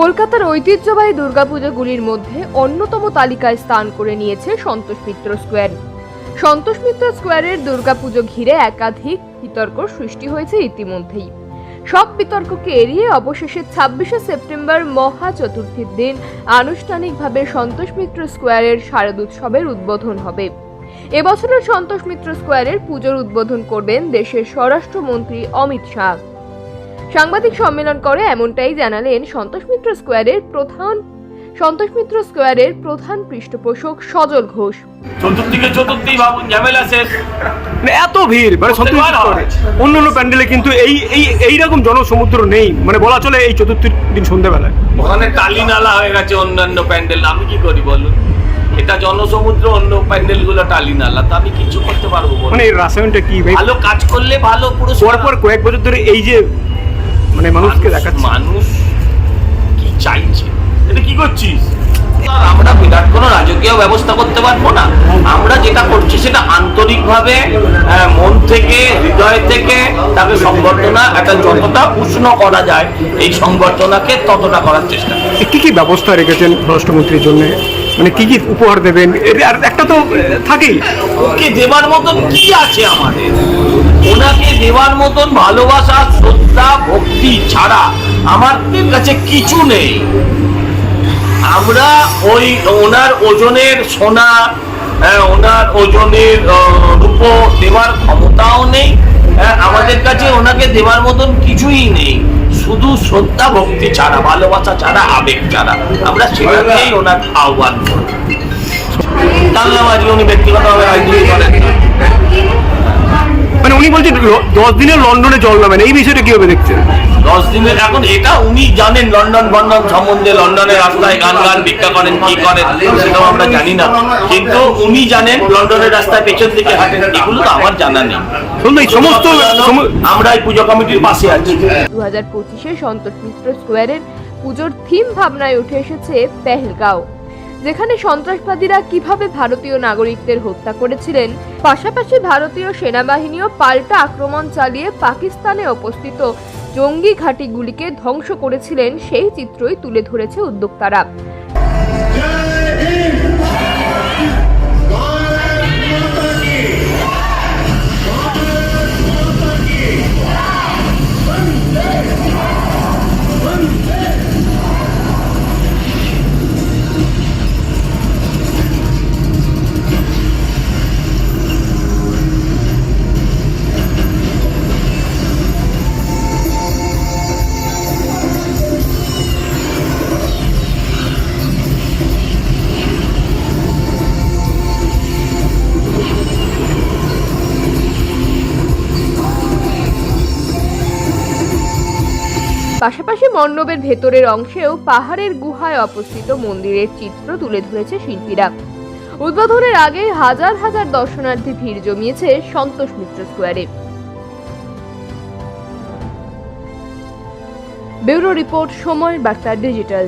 কলকাতার ঐতিহ্যবাহী দুর্গাপুজোগুলির মধ্যে অন্যতম তালিকায় স্থান করে নিয়েছে সন্তোষ মিত্র স্কোয়ার। সন্তোষ মিত্র স্কোয়ারের দুর্গাপুজো ঘিরে একাধিক বিতর্ক সৃষ্টি হয়েছে ইতিমধ্যেই। সব বিতর্ককে এড়িয়ে অবশেষে 26শে সেপ্টেম্বর মহা চতুর্থীর দিন আনুষ্ঠানিকভাবে সন্তোষ মিত্র স্কোয়ারের শারদোৎসবের উদ্বোধন হবে। এবছরের সন্তোষ মিত্র স্কোয়ারের পুজোর উদ্বোধন করবেন দেশের স্বরাষ্ট্রমন্ত্রী অমিত শাহ। সাংবাদিক সম্মেলন করে এমনটাই জানালেন সন্তোষ মিত্র স্কোয়ারের প্রধান পৃষ্ঠপোষক সজল ঘোষ। চতুর্থী ভাবুন, ঝামেলা শেষ। এত ভিড় অন্যান্য প্যান্ডেলে কিন্তু এইরকম জনসমুদ্র নেই, মানে বলা চলে এই চতুর্থীর দিন সন্ধ্যাবেলায় ওখানে টালি নালা হয়ে গেছে অন্যান্য প্যান্ডেল। আমি কি করি বলুন? এটা জনসমুদ্র, অন্য প্যান্ডেল গুলো টালি নালা, তো আমি কিছু করতে পারবো? মানে এই রাসায়নটা কি ভালো কাজ করলে ভালো পর কয়েক বছর ধরে এই যে মানে মানুষকে দেখাচ্ছে, মানুষ কি চাইছে, এটা কি করছিস? আমরা বিরাট কোনো রাজকীয় ব্যবস্থা করতে পারবো না। আমরা যেটা করছি সেটা আন্তরিকভাবে মন থেকে, হৃদয় থেকে তাকে সংবর্ধনা, একটা যতটা উষ্ণ করা যায় এই সংবর্ধনাকে ততটা করার চেষ্টা। কি কি ব্যবস্থা রেখেছেন স্বরাষ্ট্রমন্ত্রীর জন্য? মানে কি কি উপহার দেবেন? আর একটা তো থাকেই, ওকে দেবার মতন কি আছে আমাদের? ওনাকে দেবার মতন ভালোবাসা, শ্রদ্ধা, ভক্তি ছাড়া আমাদের কাছে কিছু নেই। আমরা ওই ওনার ওজনের সোনা, ওনার ওজনের রূপো দেওয়ার ক্ষমতাও নেই। আমাদের কাছে ওনাকে দেওয়ার মতন কিছুই নেই, শুধু শ্রদ্ধা ভক্তি ছাড়া, ভালোবাসা ছাড়া, আবেগ ছাড়া। আমরা সেটাকেই ওনার আহ্বান করি। জানলাম আজকে উনি ব্যক্তিগতভাবে রাজনীতি করেন। মানে উনি বলছেন 10 দিনে লন্ডনে জল নামেন, এই বিষয়টা কিভাবে দেখছেন? 10 দিনের এখন এটা উনি জানেন লন্ডন সম্বন্ধে। লন্ডনের রাস্তায় গান ভিক্ষা করেন, কি করেন সেটাও আমরা জানি না, কিন্তু উনি জানেন লন্ডনের রাস্তায় পেছন দিকে হাঁটেন, এগুলো তো আমার জানা নেই। সমস্ত আমরা এই পুজো কমিটির পাশে আছি। 2025-এ সন্তোষ মিত্র স্কোয়ারের পুজোর থিম ভাবনায় উঠে এসেছে পেহেলগাঁও, যেখানে সন্ত্রাসবাদীরা কিভাবে ভারতীয় নাগরিকদের হত্যা করেছিলেন, পাশাপাশি ভারতীয় সেনাবাহিনীও পাল্টা আক্রমণ চালিয়ে পাকিস্তানে অবস্থিত জঙ্গি ঘাঁটিগুলিকে ধ্বংস করেছিলেন, সেই চিত্রই তুলে ধরেছে উদ্যোক্তারা। পাশাপাশি মণ্ডপের ভেতরের অংশেও পাহাড়ের গুহায় অবস্থিত মন্দিরের চিত্র তুলে ধরেছে শিল্পীরা। উদ্বোধনের আগে হাজার হাজার দর্শনার্থী ভিড় জমিয়েছে সন্তোষ মিত্র স্কোয়ারে। ব্যুরো রিপোর্ট, সময় বার্তা ডিজিটাল।